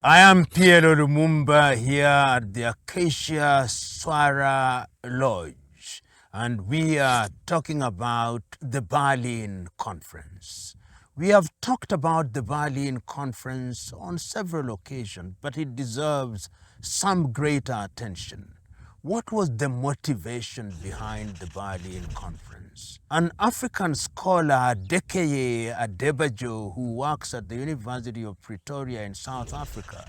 I am PLO Lumumba here at the Acacia Swara Lodge, and we are talking about the Berlin Conference. We have talked about the Berlin Conference on several occasions, but it deserves some greater attention. What was the motivation behind the Berlin Conference? An African scholar, Dekeye Adebajo, who works at the University of Pretoria in South Africa,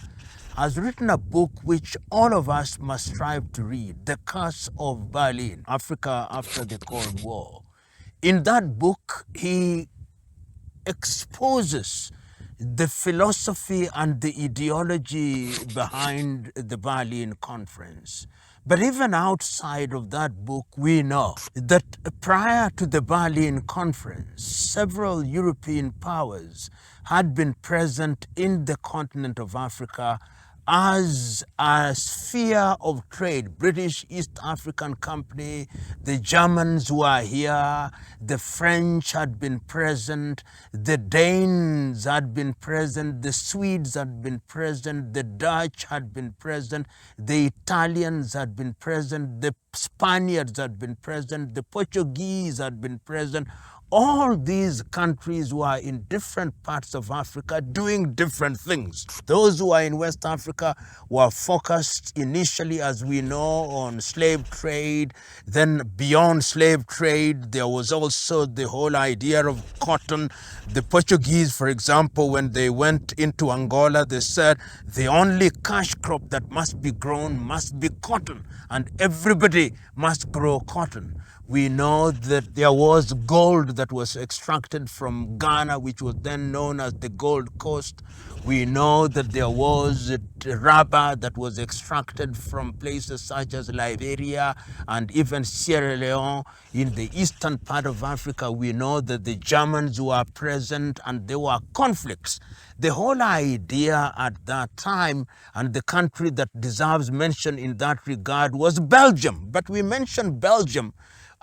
has written a book which all of us must strive to read, The Curse of Berlin, Africa After the Cold War. In that book, he exposes the philosophy and the ideology behind the Berlin Conference. But even outside of that book, we know that prior to the Berlin Conference, several European powers had been present in the continent of Africa as a sphere of trade. British East African Company, the Germans were here, the French had been present, the Danes had been present, the Swedes had been present, the Dutch had been present, the Italians had been present, the Spaniards had been present, the Portuguese had been present. All these countries were in different parts of Africa doing different things. Those who are in West Africa were focused initially, as we know, on slave trade. Then beyond slave trade, there was also the whole idea of cotton. The Portuguese, for example, when they went into Angola, they said the only cash crop that must be grown must be cotton, and everybody must grow cotton. We know that there was gold that was extracted from Ghana, which was then known as the Gold Coast. We know that there was rubber that was extracted from places such as Liberia and even Sierra Leone. In the eastern part of Africa, we know that the Germans were present and there were conflicts. The whole idea at that time, and the country that deserves mention in that regard, was Belgium. But we mentioned Belgium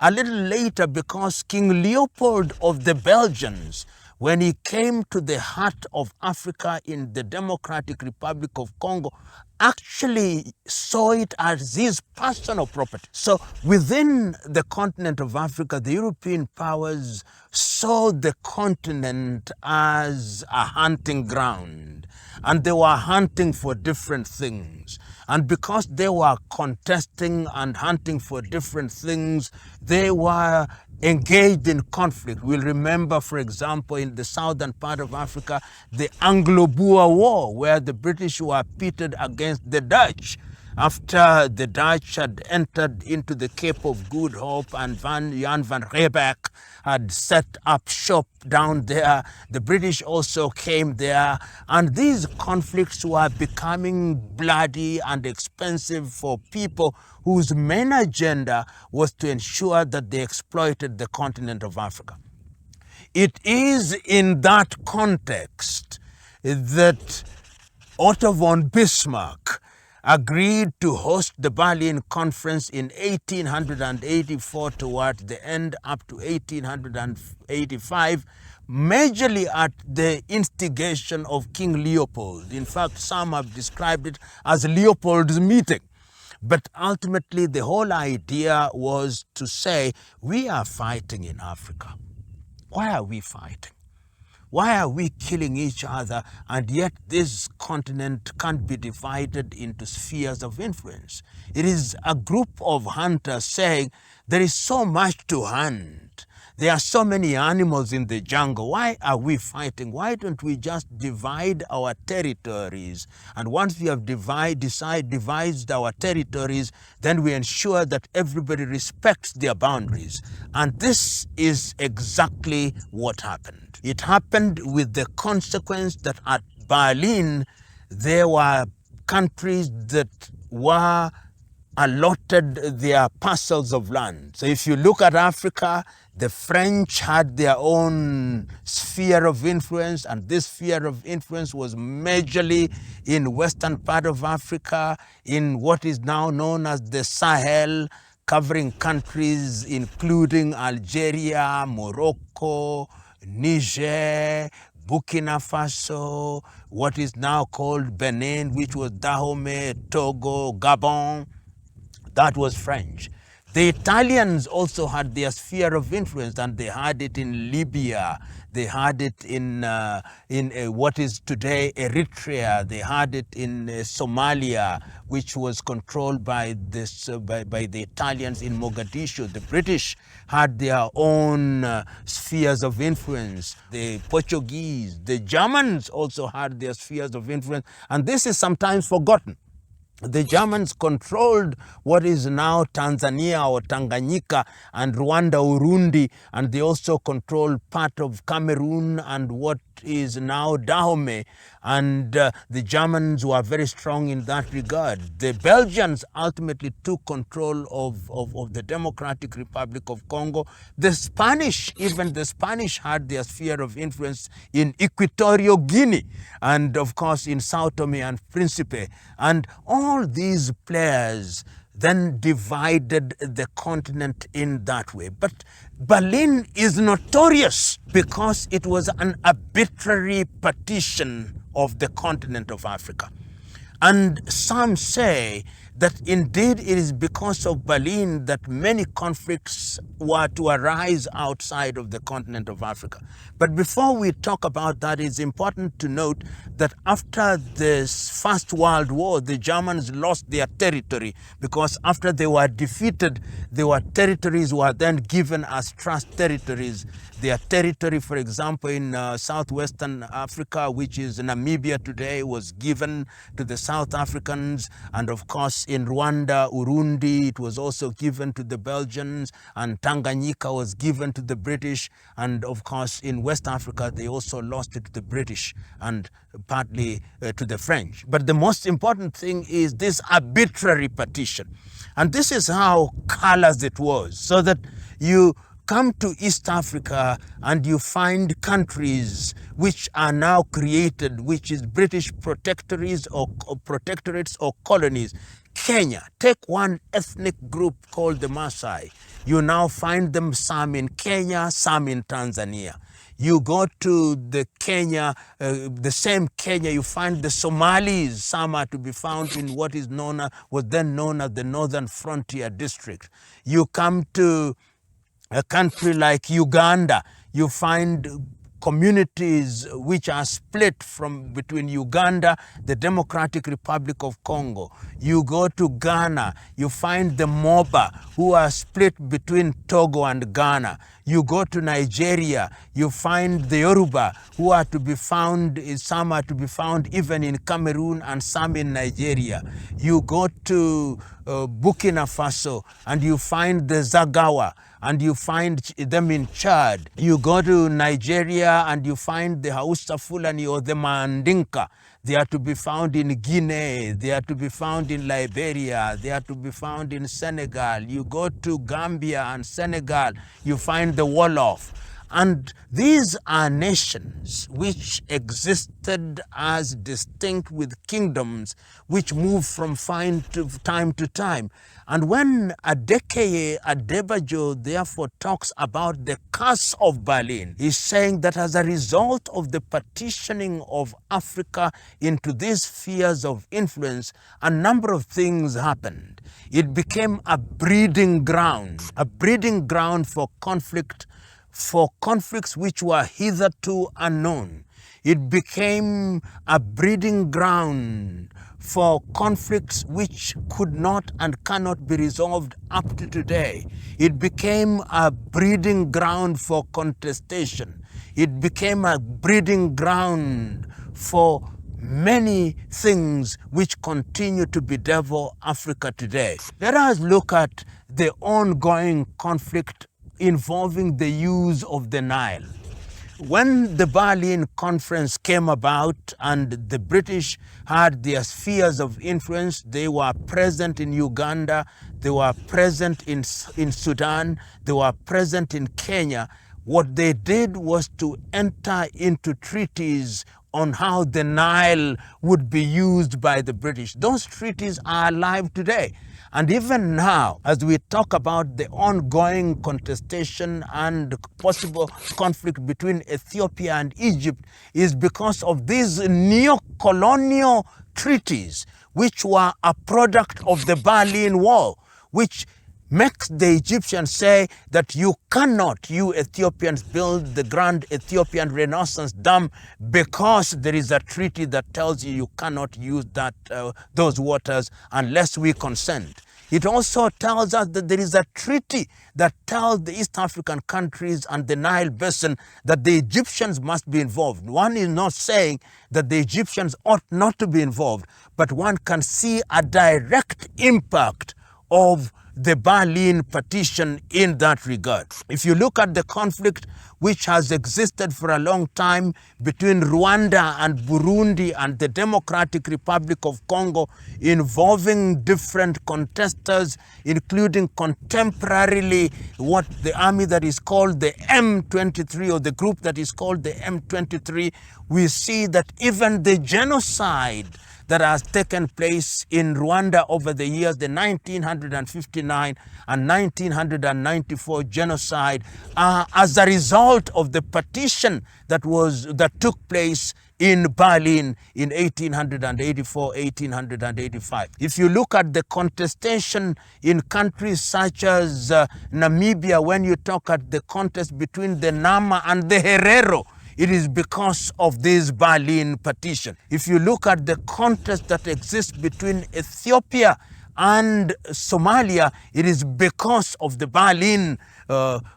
a little later because King Leopold of the Belgians, when he came to the heart of Africa in the Democratic Republic of Congo, actually saw it as his personal property. So within the continent of Africa, the European powers saw the continent as a hunting ground, and they were hunting for different things. And because they were contesting and hunting for different things, they were engaged in conflict. We'll remember, for example, in the southern part of Africa, the Anglo-Boer War, where the British were pitted against the Dutch. After the Dutch had entered into the Cape of Good Hope and Jan van Riebeck had set up shop down there, the British also came there, and these conflicts were becoming bloody and expensive for people whose main agenda was to ensure that they exploited the continent of Africa. It is in that context that Otto von Bismarck agreed to host the Berlin Conference in 1884 toward the end up to 1885, majorly at the instigation of King Leopold. In fact, some have described it as Leopold's meeting. But ultimately, the whole idea was to say, we are fighting in Africa. Why are we fighting? Why are we killing each other, and yet this continent can't be divided into spheres of influence? It is a group of hunters saying, there is so much to hunt. There are so many animals in the jungle. Why are we fighting? Why don't we just divide our territories? And once we have divided our territories, then we ensure that everybody respects their boundaries. And this is exactly what happened. It happened with the consequence that at Berlin, there were countries that were allotted their parcels of land. So if you look at Africa, the French had their own sphere of influence, and this sphere of influence was majorly in western part of Africa, in what is now known as the Sahel, covering countries including Algeria, Morocco, Niger, Burkina Faso, what is now called Benin, which was Dahomey, Togo, Gabon, that was French. The Italians also had their sphere of influence, and they had it in Libya. They had it in what is today Eritrea. They had it in Somalia, which was controlled by by the Italians in Mogadishu. The British had their own spheres of influence. The Portuguese, the Germans also had their spheres of influence, and this is sometimes forgotten. The Germans controlled what is now Tanzania or Tanganyika and Rwanda, Urundi, and they also controlled part of Cameroon and what is now Dahomey, and the Germans were very strong in that regard. The Belgians ultimately took control of the Democratic Republic of Congo. The Spanish, even the Spanish had their sphere of influence in Equatorial Guinea and of course in Sao Tome and Principe, and all these players then divided the continent in that way. But Berlin is notorious because it was an arbitrary partition of the continent of Africa. And some say that indeed it is because of Berlin that many conflicts were to arise outside of the continent of Africa. But before we talk about that, it's important to note that after the First World War, the Germans lost their territory because after they were defeated, their territories were then given as trust territories. Their territory, for example, in southwestern Africa, which is Namibia today, was given to the South Africans, and of course in Rwanda, Urundi, it was also given to the Belgians, and Tanganyika was given to the British, and of course in West Africa they also lost it to the British and partly to the French. But the most important thing is this arbitrary partition, and this is how callous it was, so that you come to East Africa and you find countries which are now created, which is British protectorates or colonies. Kenya, take one ethnic group called the Maasai. You now find them some in Kenya, some in Tanzania. You go to the Kenya, the same Kenya, you find the Somalis. Some are to be found in what is was then known as the Northern Frontier District. You come to a country like Uganda, you find communities which are split between Uganda, the Democratic Republic of Congo. You go to Ghana, you find the Moba, who are split between Togo and Ghana. You go to Nigeria, you find the Yoruba, who are to be found, some are to be found even in Cameroon and some in Nigeria. You go to Burkina Faso and you find the Zagawa, and you find them in Chad. You go to Nigeria and you find the Hausa Fulani or the Mandinka. They are to be found in Guinea. They are to be found in Liberia. They are to be found in Senegal. You go to Gambia and Senegal, you find the Wolof. And these are nations which existed as distinct with kingdoms which move from time to time. And when Adekeye Adebajo therefore talks about the curse of Berlin, he's saying that as a result of the partitioning of Africa into these spheres of influence, a number of things happened. It became a breeding ground for conflicts which were hitherto unknown. It became a breeding ground for conflicts which could not and cannot be resolved up to today. It became a breeding ground for contestation. It became a breeding ground for many things which continue to bedevil Africa today. Let us look at the ongoing conflict involving the use of the Nile. When the Berlin Conference came about and the British had their spheres of influence, they were present in Uganda, they were present in Sudan, they were present in Kenya. What they did was to enter into treaties on how the Nile would be used by the British. Those treaties are alive today. And even now, as we talk about the ongoing contestation and possible conflict between Ethiopia and Egypt, is because of these neo-colonial treaties, which were a product of the Berlin Wall, which makes the Egyptians say that you cannot, you Ethiopians, build the grand Ethiopian Renaissance Dam because there is a treaty that tells you you cannot use those waters unless we consent. It also tells us that there is a treaty that tells the East African countries and the Nile Basin that the Egyptians must be involved. One is not saying that the Egyptians ought not to be involved, but one can see a direct impact of the Berlin partition in that regard. If you look at the conflict which has existed for a long time between Rwanda and Burundi and the Democratic Republic of Congo, involving different contestants, including contemporarily what the army that is called the M23, or the group that is called the M23, we see that even the genocide that has taken place in Rwanda over the years, the 1959 and 1994 genocide, as a result of the partition that took place in Berlin in 1884, 1885. If you look at the contestation in countries such as Namibia, when you talk at the contest between the Nama and the Herero, it is because of this Berlin partition. If you look at the contest that exists between Ethiopia and Somalia, it is because of the Berlin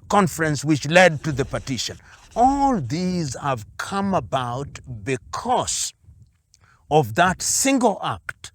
conference which led to the partition. All these have come about because of that single act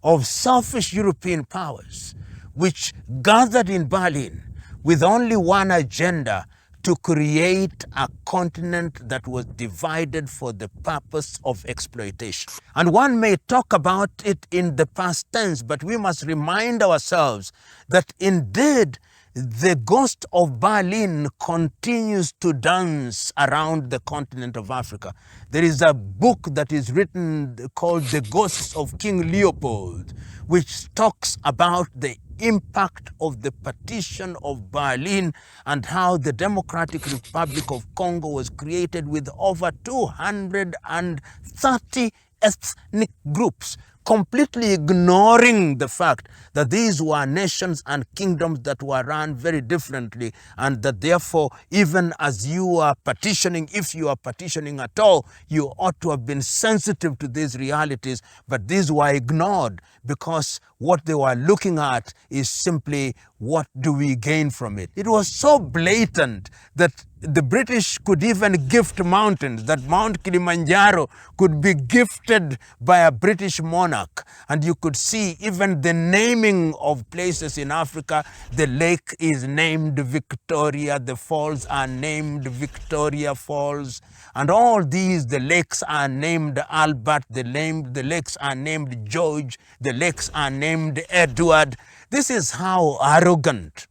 of selfish European powers which gathered in Berlin with only one agenda: to create a continent that was divided for the purpose of exploitation. And one may talk about it in the past tense, but we must remind ourselves that indeed the ghost of Berlin continues to dance around the continent of Africa. There is a book that is written called The Ghosts of King Leopold, which talks about the impact of the partition of Berlin and how the Democratic Republic of Congo was created with over 230 ethnic groups, completely ignoring the fact that these were nations and kingdoms that were run very differently, and that therefore, even as you are partitioning, if you are partitioning at all, you ought to have been sensitive to these realities, but these were ignored because what they were looking at is simply, what do we gain from it? It was so blatant that the British could even gift mountains, that Mount Kilimanjaro could be gifted by a British monarch. And you could see even the naming of places in Africa. The lake is named Victoria, the falls are named Victoria Falls, and all these, the lakes are named Albert, the lakes are named George, the lakes are named Edward. This is how arrogant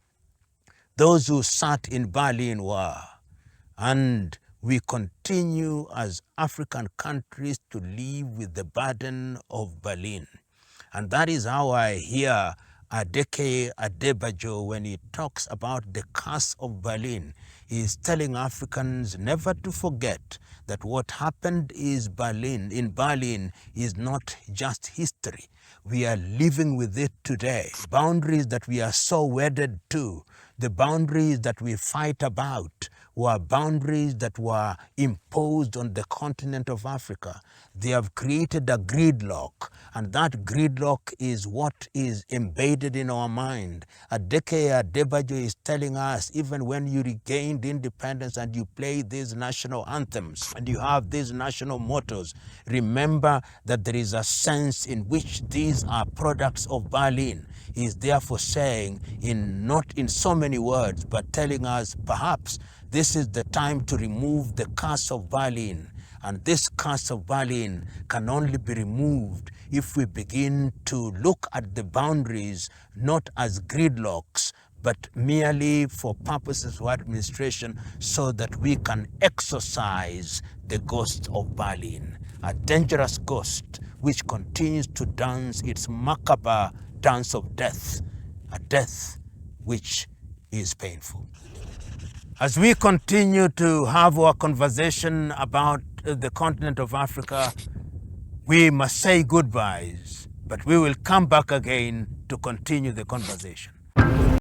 those who sat in Berlin were. And we continue as African countries to live with the burden of Berlin. And that is how I hear Adeke Adebajo, when he talks about the curse of Berlin, he is telling Africans never to forget that what happened in Berlin is not just history. We are living with it today. Boundaries that we are so wedded to, the boundaries that we fight about, were boundaries that were imposed on the continent of Africa. They have created a gridlock, and that gridlock is what is embedded in our mind. Adeke Adebajo is telling us, even when you regained independence and you play these national anthems and you have these national mottos, remember that there is a sense in which these are products of Berlin. He is therefore saying, not in so many words, but telling us perhaps this is the time to remove the curse of Berlin. And this curse of Berlin can only be removed if we begin to look at the boundaries not as gridlocks, but merely for purposes of administration, so that we can exorcise the ghost of Berlin, a dangerous ghost which continues to dance its macabre dance of death a death which is painful. As we continue to have our conversation about the continent of Africa, we must say goodbyes, but we will come back again to continue the conversation.